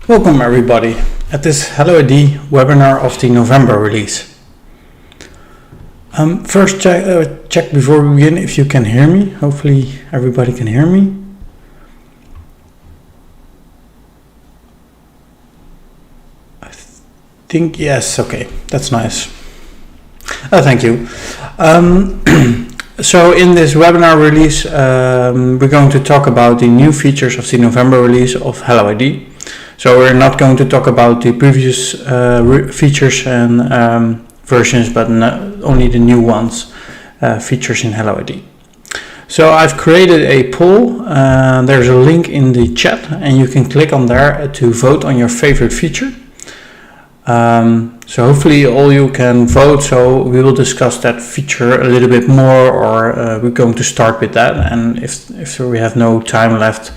Welcome everybody at this HelloID webinar of the November release. First check before we begin if you can hear me. Hopefully everybody can hear me. I think yes, okay, that's nice. Thank you. So in this webinar release we're going to talk about the new features of the November release of HelloID. So we're not going to talk about the previous features and versions, but only the new ones, features in HelloID. So I've created a poll. There's a link in the chat and you can click on there to vote on your favorite feature. So hopefully all you can vote, so we will discuss that feature a little bit more, or we're going to start with that, and if we have no time left,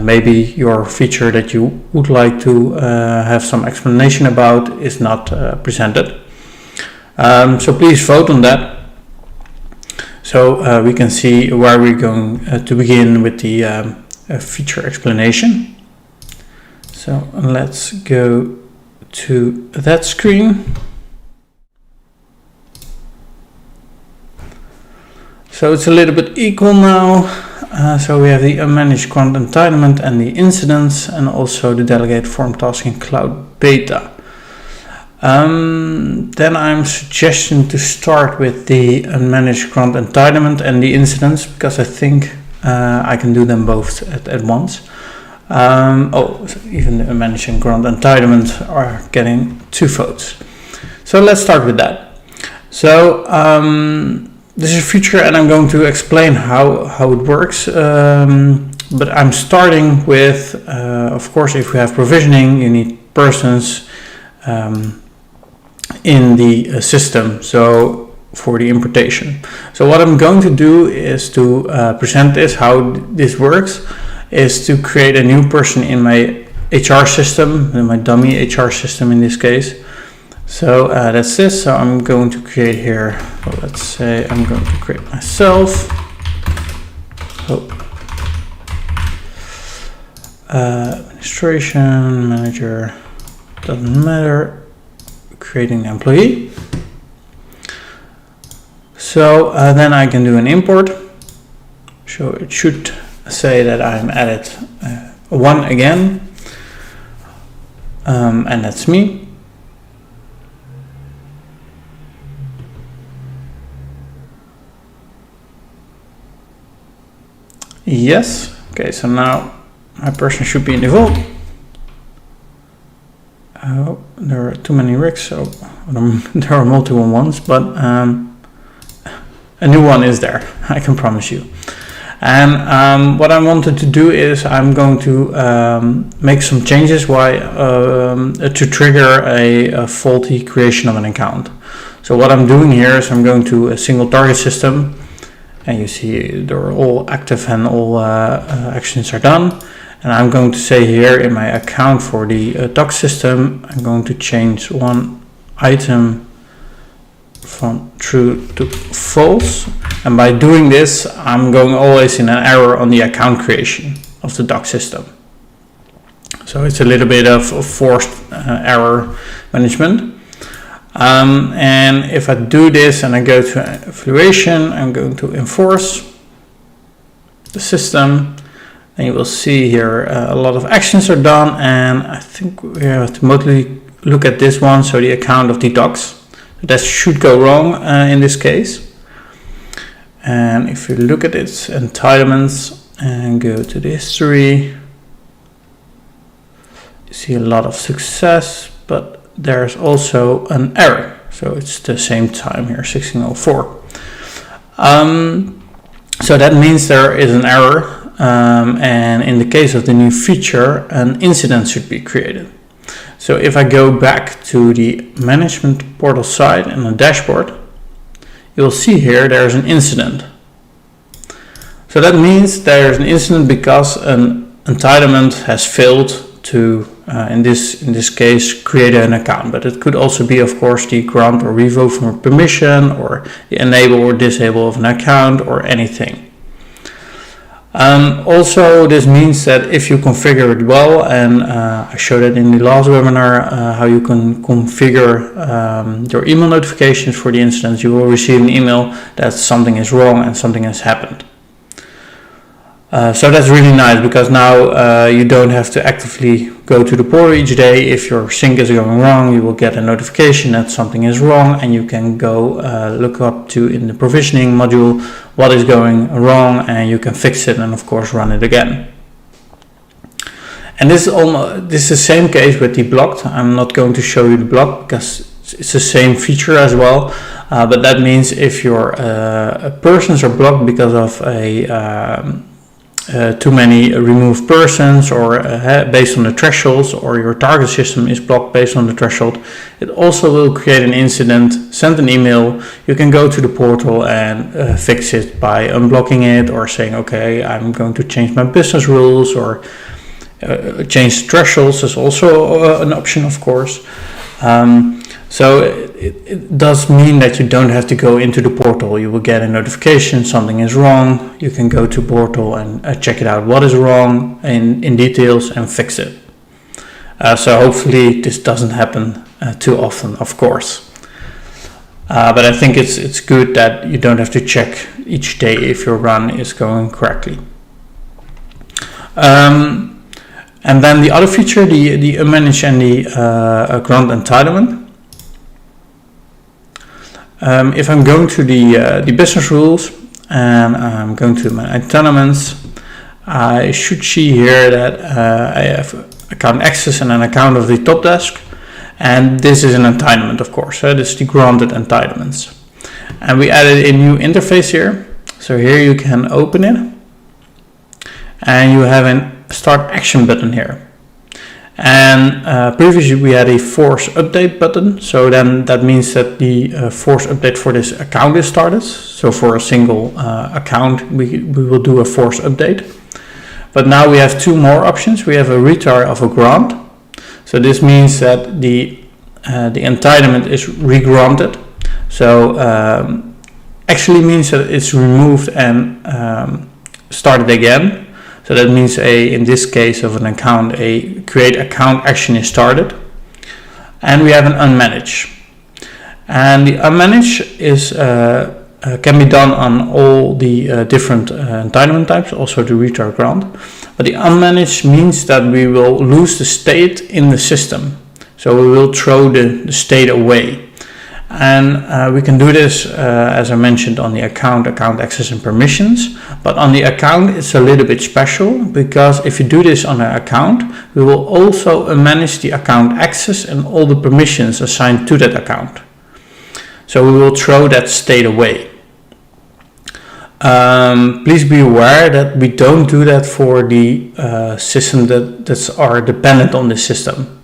maybe your feature that you would like to have some explanation about is not presented. So please vote on that, so we can see where we're going to begin with the feature explanation. So let's go to that screen. So it's a little bit equal now. So we have the unmanaged grant entitlement and the incidents, and also the delegated form task in Cloudbetter. Then I'm suggesting to start with the unmanaged grant entitlement and the incidents, because I think I can do them both at once. Even the unmanaged and grant entitlement are getting 2 votes. So let's start with that. So this is a feature and I'm going to explain how it works, but I'm starting with, of course, if we have provisioning, you need persons in the system, so for the importation. So what I'm going to do is to present this, how this works, is to create a new person in my HR system, in my dummy HR system in this case. So that's this. So I'm going to create here, well, let's say I'm going to create myself. Administration manager, doesn't matter, creating the employee. So then I can do an import. So it should say that I'm added 1 again, and that's me. Yes. Okay, so now my person should be in the vault. Oh, there are too many rigs, so there are multiple ones, but a new one is there, I can promise you. And what I wanted to do is I'm going to make some changes to trigger a faulty creation of an account. So what I'm doing here is I'm going to a single target system, and you see they're all active and all actions are done. And I'm going to say here in my account for the doc system, I'm going to change one item from true to false, and by doing this I'm going always in an error on the account creation of the doc system. So it's a little bit of forced error management, and if I do this and I go to evaluation, I'm going to enforce the system, and you will see here a lot of actions are done, and I think we have to mostly look at this one, so the account of the docs. That should go wrong in this case. And if you look at its entitlements and go to the history, you see a lot of success, but there's also an error. So it's the same time here, 1604. So that means there is an error, and in the case of the new feature, an incident should be created. So if I go back to the management portal side and the dashboard, you'll see here there's an incident. So that means there's an incident because an entitlement has failed to, in this case, create an account. But it could also be, of course, the grant or revoke from permission, or the enable or disable of an account, or anything. Also, this means that if you configure it well, and I showed it in the last webinar, how you can configure your email notifications for the instance, you will receive an email that something is wrong and something has happened. So that's really nice, because now you don't have to actively go to the portal each day. If your sync is going wrong, you will get a notification that something is wrong, and you can go look up to in the provisioning module what is going wrong, and you can fix it and of course run it again. And this is the same case with the blocked. I'm not going to show you the blocked because it's the same feature as well, but that means if your persons are blocked because of too many removed persons, or based on the thresholds, or your target system is blocked based on the threshold, it also will create an incident, send an email. You can go to the portal and fix it by unblocking it, or saying, okay, I'm going to change my business rules, or change thresholds is also an option, of course. So it does mean that you don't have to go into the portal. You will get a notification something is wrong. You can go to portal and check it out what is wrong in details and fix it. So hopefully this doesn't happen too often, of course. But I think it's good that you don't have to check each day if your run is going correctly. And then the other feature, the unmanaged and the grant entitlement. If I'm going to the business rules and I'm going to my entitlements, I should see here that I have account access and an account of the top desk, and this is an entitlement, of course. This is the granted entitlements, and we added a new interface here. So here you can open it, and you have a start action button here. And previously we had a force update button, so then that means that the force update for this account is started. So for a single account we will do a force update, but now we have two more options. We have a retar of a grant, so this means that the entitlement is re-granted, so actually means that it's removed and started again. So that means in this case of an account, a create account action is started. And we have an unmanaged. And the unmanaged is can be done on all the different entitlement types, also the retar grant. But the unmanaged means that we will lose the state in the system. So we will throw the state away. And we can do this, as I mentioned, on the account access and permissions. But on the account, it's a little bit special, because if you do this on an account, we will also manage the account access and all the permissions assigned to that account. So we will throw that state away. Please be aware that we don't do that for the system that are dependent on the system.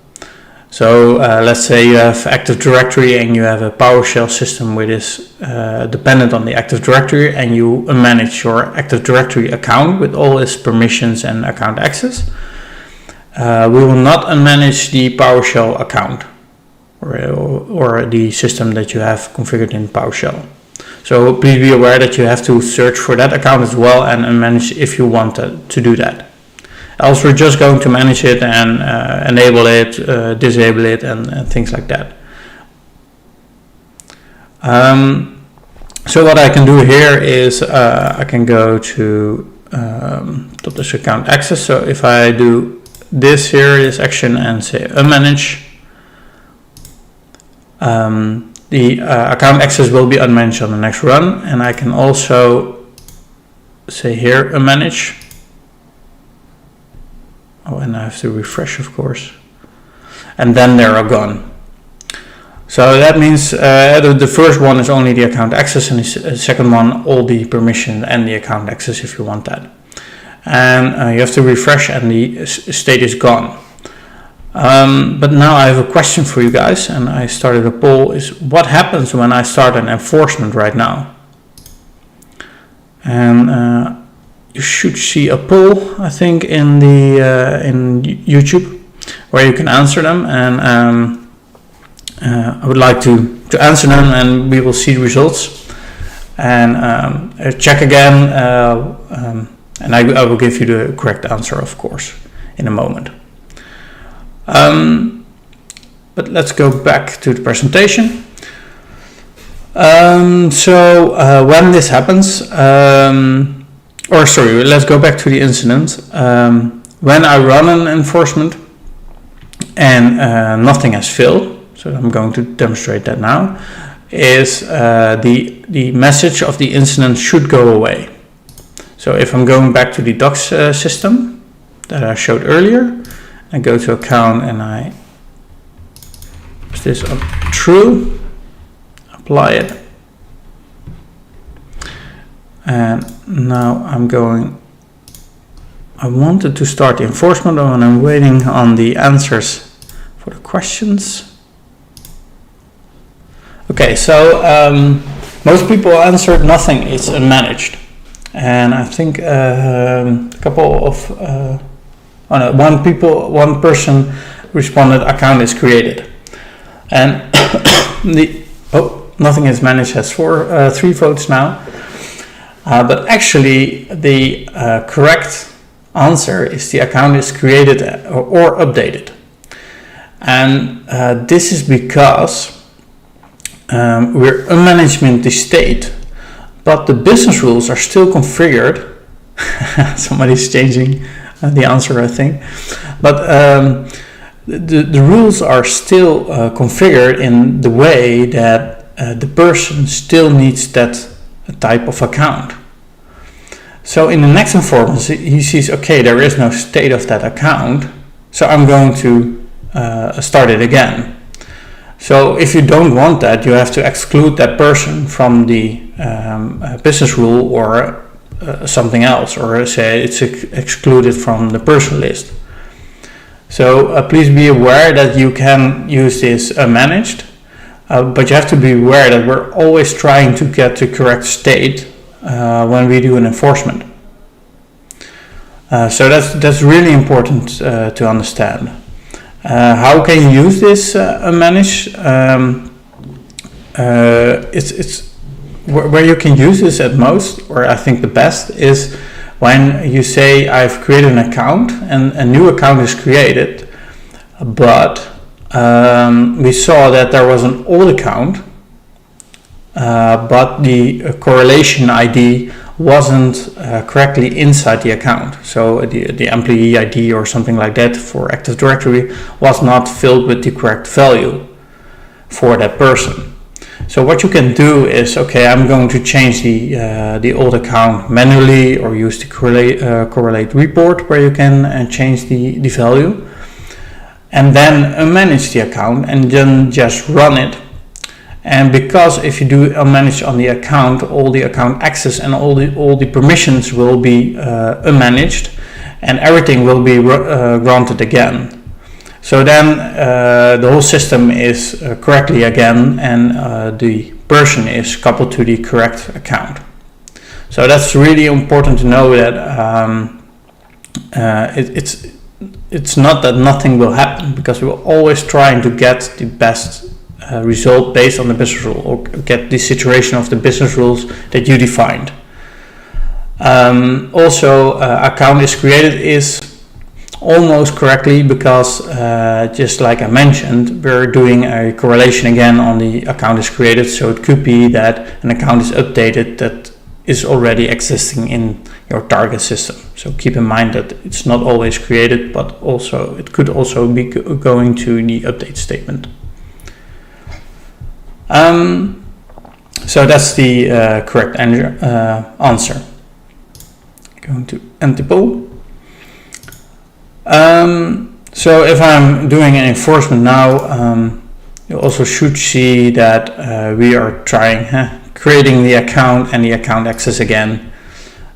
So let's say you have Active Directory and you have a PowerShell system which is dependent on the Active Directory, and you manage your Active Directory account with all its permissions and account access. We will not unmanage the PowerShell account or the system that you have configured in PowerShell. So please be aware that you have to search for that account as well and unmanage if you want to do that. Else we're just going to manage it and enable it, disable it, and things like that. So what I can do here is I can go to top desk account access. So if I do this here, this action, and say unmanage, the account access will be unmanaged on the next run. And I can also say here unmanage. Oh, and I have to refresh, of course, and then they are gone. So that means the first one is only the account access, and the second one all the permission and the account access if you want that. And you have to refresh and the state is gone. But now I have a question for you guys, and I started a poll, is what happens when I start an enforcement right now? And you should see a poll, I think, in the in YouTube, where you can answer them, and I would like to answer them, and we will see the results. And check again And I will give you the correct answer, of course, in a moment. But let's go back to the presentation. When this happens, let's go back to the incident. When I run an enforcement and nothing has failed, so I'm going to demonstrate that now, is the message of the incident should go away. So if I'm going back to the docs system that I showed earlier, I go to account and I put this on true, apply it, and now I wanted to start the enforcement and I'm waiting on the answers for the questions. Okay, so most people answered nothing, it's unmanaged. And I think a couple of one person responded account is created, and nothing is managed has 3 votes now, but actually the correct answer is the account is created or updated, and this is because we're unmanagement the state, but the business rules are still configured. Somebody's changing the answer, I think. But the rules are still configured in the way that the person still needs that type of account. So in the next enforcement, he sees, okay, there is no state of that account, so I'm going to start it again. So if you don't want that, you have to exclude that person from the business rule or something else, or say it's excluded from the person list. So please be aware that you can use this unmanaged, but you have to be aware that we're always trying to get the correct state when we do an enforcement. So that's really important to understand. How can you use this unmanaged? It's where you can use this at most, or I think the best, is when you say I've created an account and a new account is created, but we saw that there was an old account, but the correlation ID wasn't correctly inside the account. So the employee ID or something like that for Active Directory was not filled with the correct value for that person. So what you can do is, okay, I'm going to change the old account manually, or use the correlate report where you can change the value, and then unmanage the account and then just run it. And because if you do unmanage on the account, all the account access and all the permissions will be unmanaged, and everything will be granted again. So then the whole system is correctly again, and the person is coupled to the correct account. So that's really important to know that it's not that nothing will happen, because we're always trying to get the best result based on the business rule, or get the situation of the business rules that you defined. Also, account is created is almost correctly, because just like I mentioned, we're doing a correlation again on the account is created, so it could be that an account is updated that is already existing in your target system. So keep in mind that it's not always created, but also it could also be going to the update statement. So that's the correct answer. Going to Untitled. So if I'm doing an enforcement now, you also should see that we are trying creating the account and the account access again,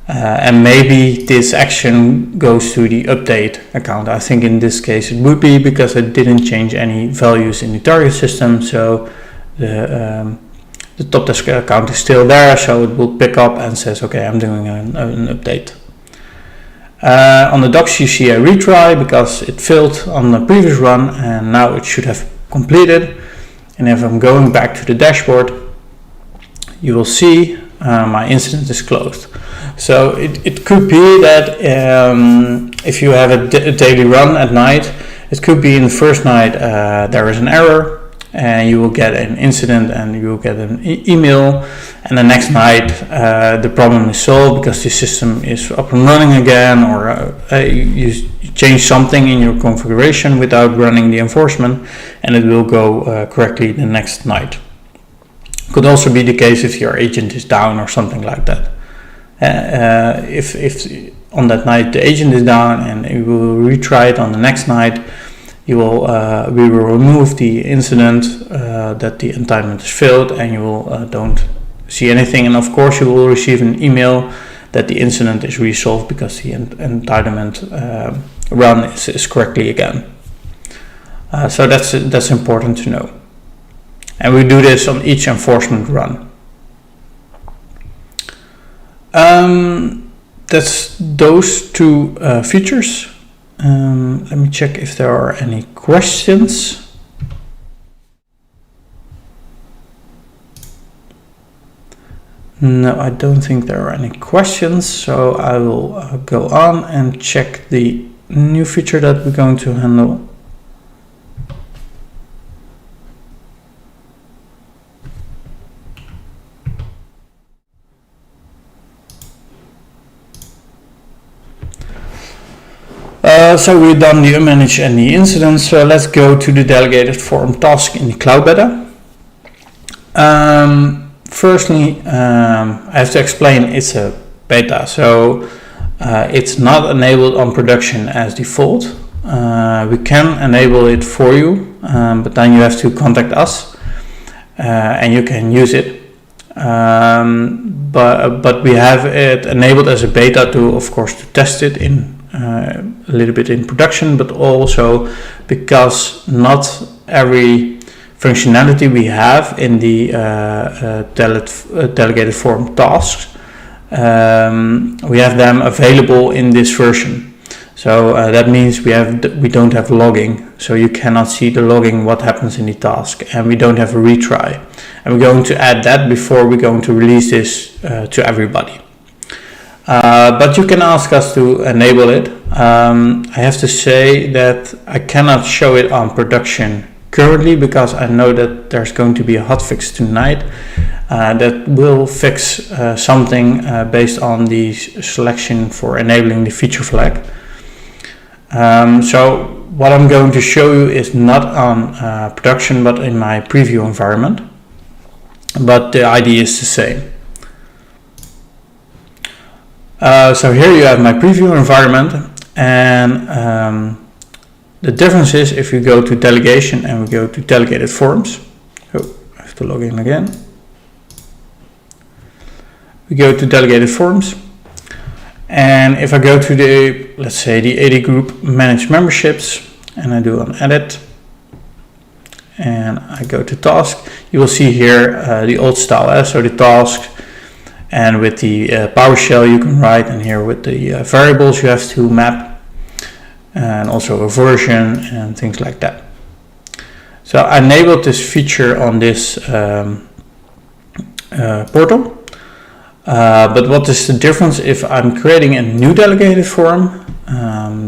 and maybe this action goes to the update account. I think in this case it would be, because it didn't change any values in the target system, so the top desk account is still there, so it will pick up and says, okay, I'm doing an update. On the docs you see a retry, because it failed on the previous run and now it should have completed. And if I'm going back to the dashboard, you will see my incident is closed. So it could be that if you have a daily run at night, it could be in the first night there is an error, and you will get an incident and you will get an email, and the next night the problem is solved because the system is up and running again, or you change something in your configuration without running the enforcement, and it will go correctly the next night. Could also be the case if your agent is down or something like that. If on that night the agent is down and you will retry it on the next night, we will remove the incident that the entitlement is failed, and you will don't see anything, and of course you will receive an email that the incident is resolved because the entitlement run is correctly again. So that's important to know, and we do this on each enforcement run. That's those two features. Let me check if there are any questions. No, I don't think there are any questions, so I will go on and check the new feature that we're going to handle. So we've done the manage and the incidents, so let's go to the delegated form task in the Cloudbetter. Firstly, I have to explain it's a beta, so it's not enabled on production as default. We can enable it for you, but then you have to contact us and you can use it. But we have it enabled as a beta to, of course, to test it in a little bit in production, but also because not every functionality we have in the delegated form tasks, we have them available in this version. So that means we don't have logging, so you cannot see the logging what happens in the task, and we don't have a retry, and we're going to add that before we're going to release this to everybody. But you can ask us to enable it. I have to say that I cannot show it on production currently because I know that there's going to be a hotfix tonight that will fix something based on the selection for enabling the feature flag. So what I'm going to show you is not on production but in my preview environment, but the idea is the same. So here you have my preview environment, and the difference is if you go to delegation and we go to delegated forms. Oh, I have to log in again. We go to delegated forms, and if I go to the, let's say, the AD group manage memberships, and I do an edit, and I go to task, you will see here the old style, so the task. And with the PowerShell you can write, and here with the variables you have to map, and also a version and things like that. So I enabled this feature on this portal. But what is the difference if I'm creating a new delegated form?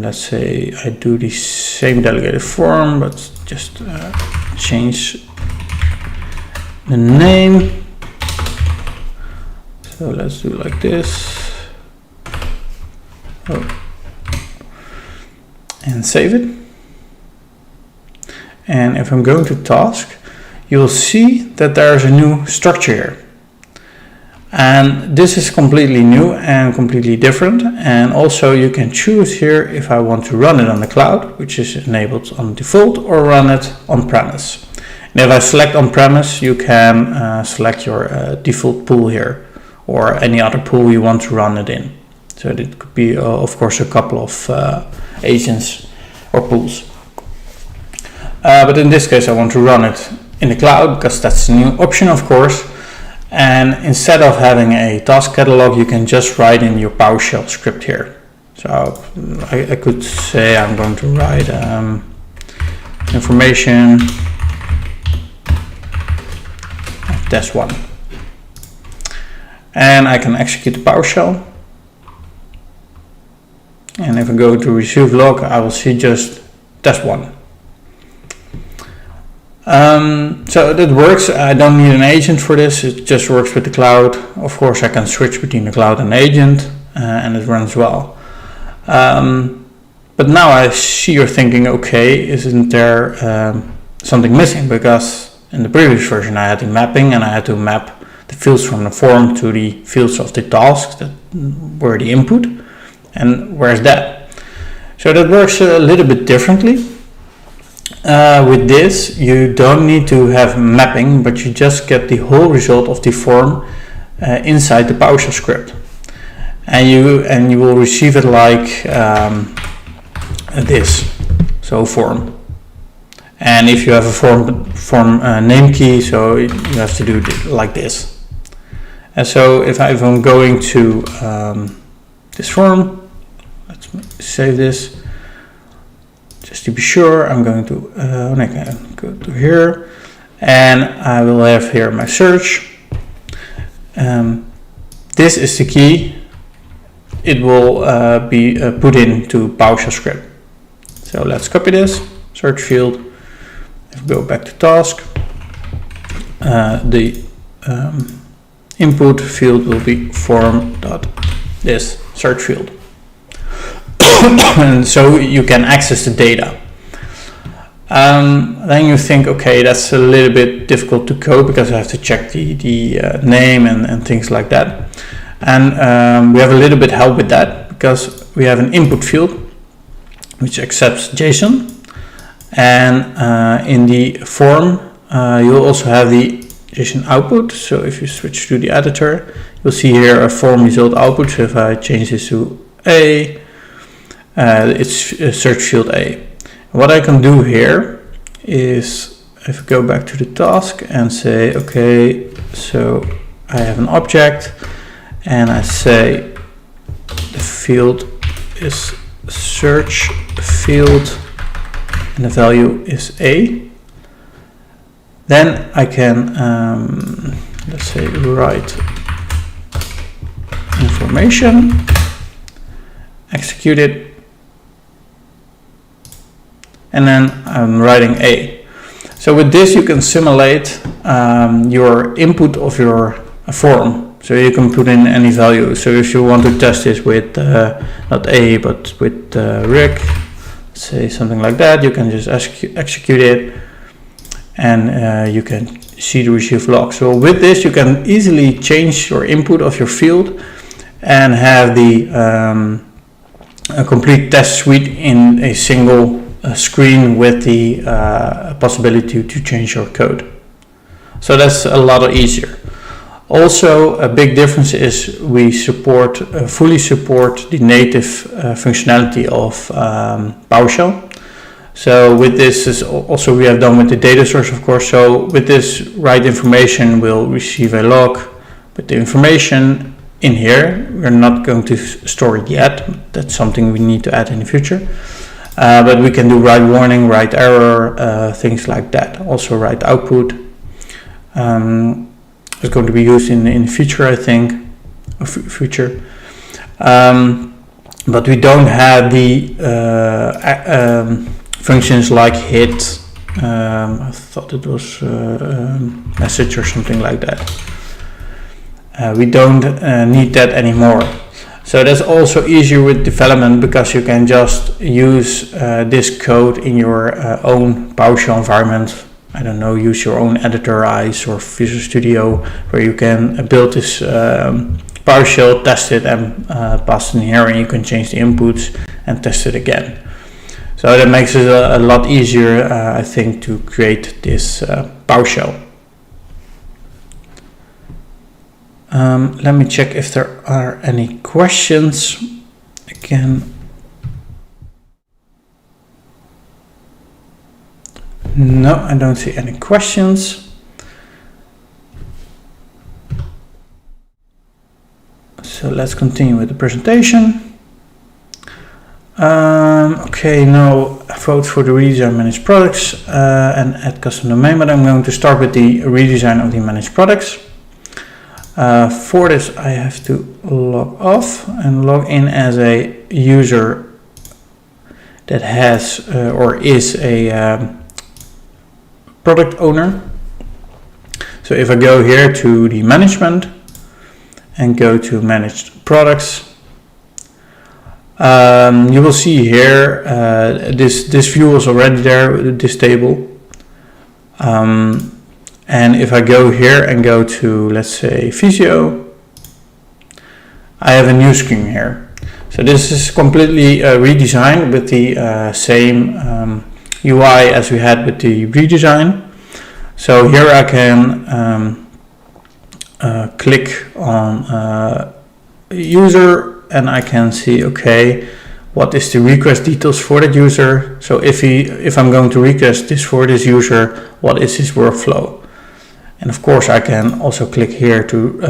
Let's say I do the same delegated form, but just change the name. So let's do like this. Oh. And save it. And if I'm going to task, you'll see that there's a new structure here. And this is completely new and completely different. And also you can choose here if I want to run it on the cloud, which is enabled on default, or run it on premise. And if I select on premise, you can select your default pool here, or any other pool you want to run it in. So it could be, of course, a couple of agents or pools. But in this case, I want to run it in the cloud because that's a new option, of course. And instead of having a task catalog, you can just write in your PowerShell script here. So I could say I'm going to write information test one. And I can execute the PowerShell, And if I go to receive log, I will see just test1. So that works. I don't need an agent for this. It just works with the cloud. Of course, I can switch between the cloud and agent, and it runs well. But now I see you're thinking, okay, isn't there something missing? Because in the previous version I had the mapping, and I had to map the fields from the form to the fields of the tasks that were the input. And where's that? So that works a little bit differently. With this, you don't need to have mapping, but you just get the whole result of the form inside the PowerShell script, and you will receive it like this. So form, and if you have a form name key, so you have to do it like this. And so if I'm going to this form, let's save this. Just to be sure, I'm going to go to here, and I will have here my search. This is the key. It will be put into PowerShell script. So let's copy this search field. If we go back to task, the input field will be form.this search field. And so you can access the data. Then you think, okay, that's a little bit difficult to code because I have to check the name and things like that. And we have a little bit help with that because we have an input field which accepts JSON. And in the form, you'll also have the JSON output. So if you switch to the editor, you'll see here a form result output. So if I change this to A, it's search field A. What I can do here is, if I go back to the task and say, okay, so I have an object, and I say the field is search field, and the value is A. Then I can, let's say, write information, execute it, and then I'm writing A. So with this you can simulate your input of your form. So you can put in any value. So if you want to test this with not A but with Rick, say something like that, you can just execute it, and you can see the receive log. So with this you can easily change your input of your field and have the a complete test suite in a single screen with the possibility to change your code. So that's a lot easier. Also, a big difference is we support fully support the native functionality of PowerShell. So with this is also we have done with the data source, of course. So with this, write information will receive a log with the information in here. We're not going to store it yet. That's something we need to add in the future. But we can do write warning, write error, things like that. Also write output. It's going to be used in the future, I think. Future. But we don't have the functions like hit. I thought it was message or something like that. We don't need that anymore. So that's also easier with development because you can just use this code in your own PowerShell environment. I don't know, use your own editor, ICE or Visual Studio, where you can build this PowerShell, test it, and pass it in here, and you can change the inputs and test it again. So that makes it a lot easier, I think, to create this PowerShell. Let me check if there are any questions. Again, no, I don't see any questions. So let's continue with the presentation. Okay, now vote for the redesign managed products and add custom domain, but I'm going to start with the redesign of the managed products. For this I have to log off and log in as a user that has or is a product owner. So if I go here to the management and go to managed products, you will see here this view is already there, this table. And if I go here and go to, let's say, Visio, I have a new screen here. So this is completely redesigned with the same UI as we had with the redesign. So here I can click on user, and I can see, okay, what is the request details for that user. So if I'm going to request this for this user, what is his workflow? And of course I can also click here to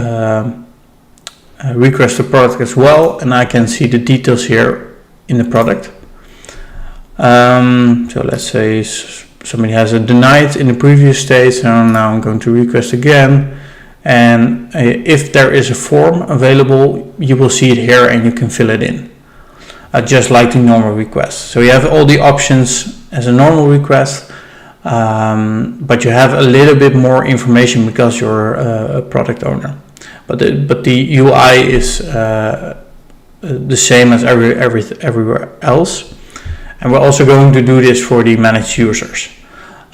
request the product as well, and I can see the details here in the product. So let's say somebody has a denied in the previous stage, so now I'm going to request again. And if there is a form available, you will see it here and you can fill it in, just like the normal request. So you have all the options as a normal request, but you have a little bit more information because you're a product owner. But the UI is the same as everywhere else. And we're also going to do this for the managed users.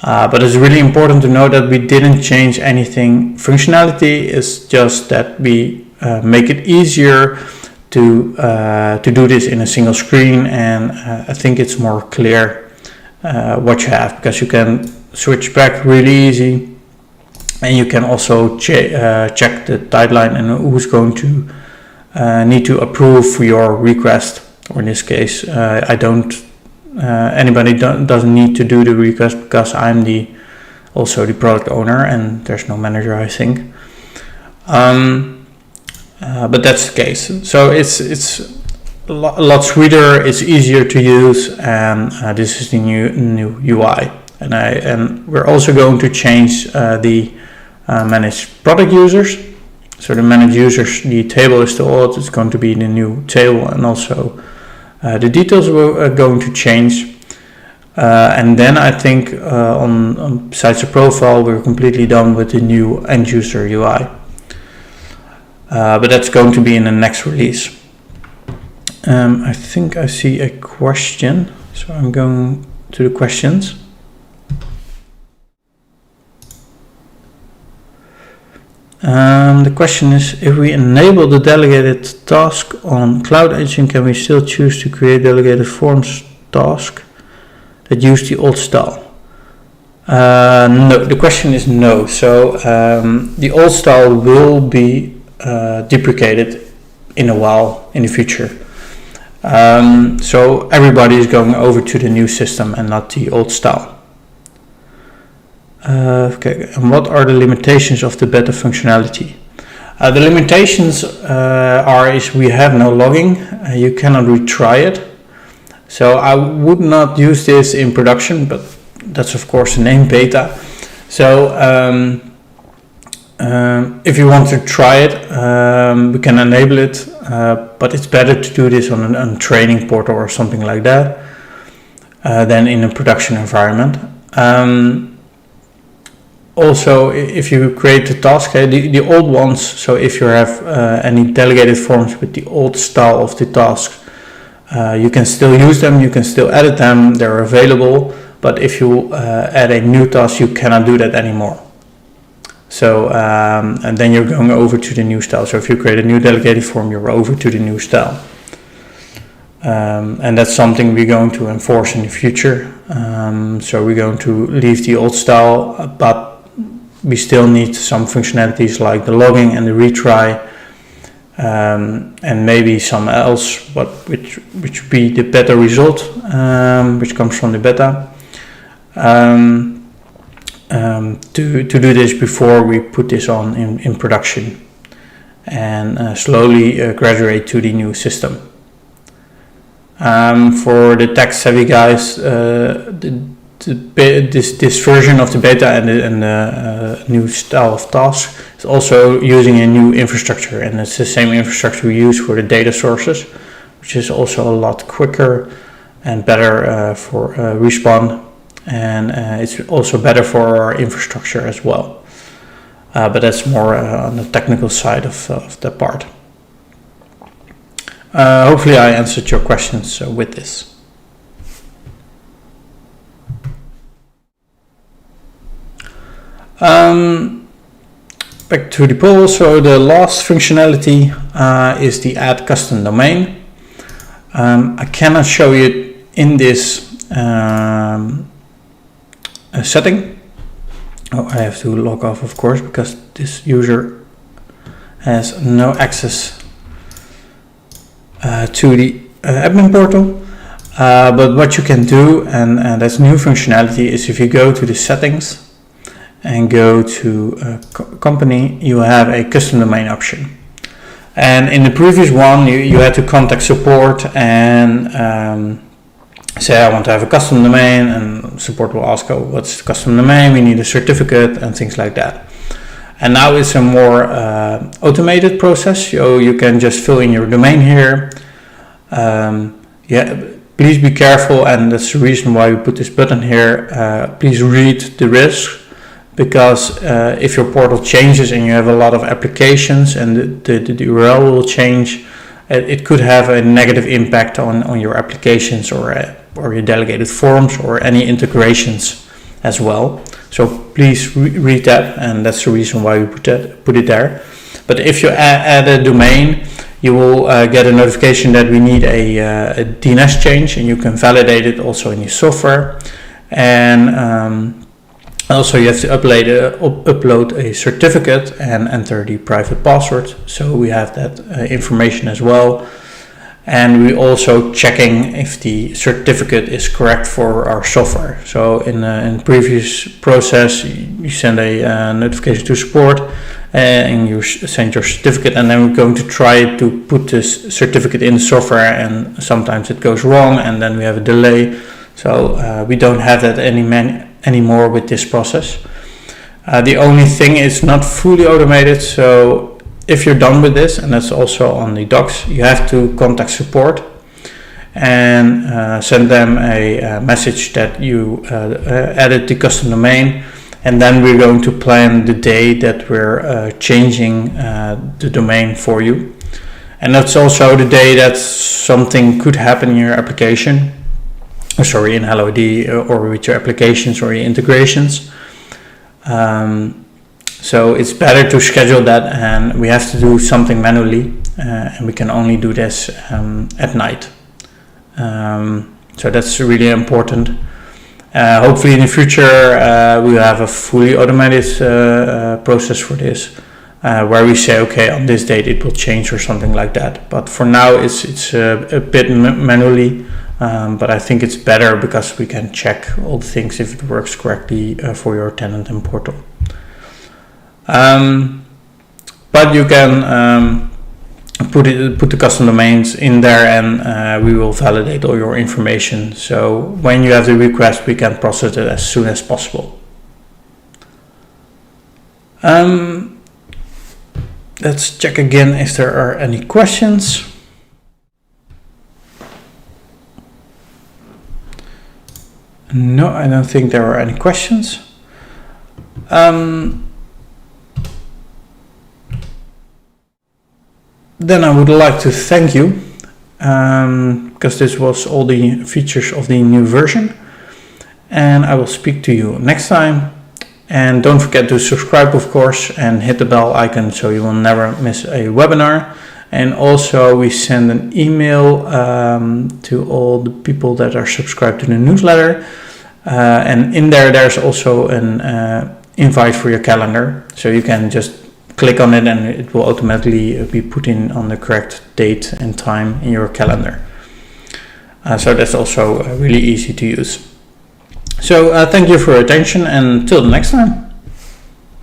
But it's really important to know that we didn't change anything. Functionality is just that we make it easier to do this in a single screen, and I think it's more clear what you have, because you can switch back really easy, and you can also check the timeline and who's going to need to approve your request. Or in this case, anybody doesn't need to do the request because I'm also the product owner, and there's no manager, I think. But that's the case. So it's a lot sweeter, it's easier to use, and this is the new UI. And we're also going to change the managed product users. So the managed users, the table is still old, it's going to be the new table, and also the details are going to change. And then I think on besides the profile, we're completely done with the new end user UI. But that's going to be in the next release. I think I see a question, so I'm going to the questions. The question is, if we enable the delegated task on Cloud Engine, can we still choose to create delegated forms task that use the old style? No, the question is no. So the old style will be deprecated in a while in the future. So everybody is going over to the new system and not the old style. Okay, and what are the limitations of the beta functionality? The limitations is we have no logging. You cannot retry it. So I would not use this in production, but that's of course the name beta. So if you want to try it, we can enable it, but it's better to do this on a training portal or something like that than in a production environment. Also, if you create a task, the old ones, so if you have any delegated forms with the old style of the task, you can still use them, you can still edit them, they're available, but if you add a new task, you cannot do that anymore. So, and then you're going over to the new style. So if you create a new delegated form, you're over to the new style. And that's something we're going to enforce in the future. So we're going to leave the old style, but we still need some functionalities like the logging and the retry, and maybe some else, but which would be the beta result, which comes from the beta. To do this before we put this on in production, and slowly graduate to the new system. For the tech savvy guys, this version of the beta and the new style of task is also using a new infrastructure, and it's the same infrastructure we use for the data sources, which is also a lot quicker and better for respawn, and it's also better for our infrastructure as well. But that's more on the technical side of the part. Hopefully I answered your questions with this. Back to the poll. So the last functionality is the add custom domain. I cannot show you in this setting. Oh, I have to log off, of course, because this user has no access to the admin portal. But what you can do, and that's new functionality, is if you go to the settings and go to company, you have a custom domain option. And in the previous one, you had to contact support and say, I want to have a custom domain, and support will ask, oh, what's the custom domain? We need a certificate and things like that. And now it's a more automated process. So you can just fill in your domain here. Please be careful, and that's the reason why we put this button here. Please read the risks, because if your portal changes and you have a lot of applications and the URL will change, it could have a negative impact on your applications or your delegated forms or any integrations as well. So please read that, and that's the reason why we put it there. But if you add a domain, you will get a notification that we need a DNS change, and you can validate it also in your software. And also you have to upload a certificate and enter the private password. So we have that information as well. And we also checking if the certificate is correct for our software. So in previous process, you send a notification to support and you send your certificate, and then we're going to try to put this certificate in the software, and sometimes it goes wrong and then we have a delay. So we don't have that anymore with this process. The only thing is not fully automated. So if you're done with this, and that's also on the docs, you have to contact support and send them a message that you added the custom domain, and then we're going to plan the day that we're changing the domain for you. And that's also the day that something could happen in your application, in HelloID or with your applications or your integrations. So it's better to schedule that, and we have to do something manually, and we can only do this at night. So that's really important. Hopefully in the future we'll have a fully automated process for this, where we say, okay, on this date it will change or something like that. But for now it's a bit manually, but I think it's better because we can check all the things if it works correctly for your tenant and portal. But you can put the custom domains in there, and we will validate all your information. So when you have the request, we can process it as soon as possible. Let's check again if there are any questions. No, I don't think there are any questions. Then I would like to thank you, because this was all the features of the new version, and I will speak to you next time. And don't forget to subscribe, of course, and hit the bell icon so you will never miss a webinar. And also we send an email to all the people that are subscribed to the newsletter, and in there's also an invite for your calendar, so you can just click on it and it will automatically be put in on the correct date and time in your calendar. So that's also really easy to use. So thank you for your attention, and till the next time.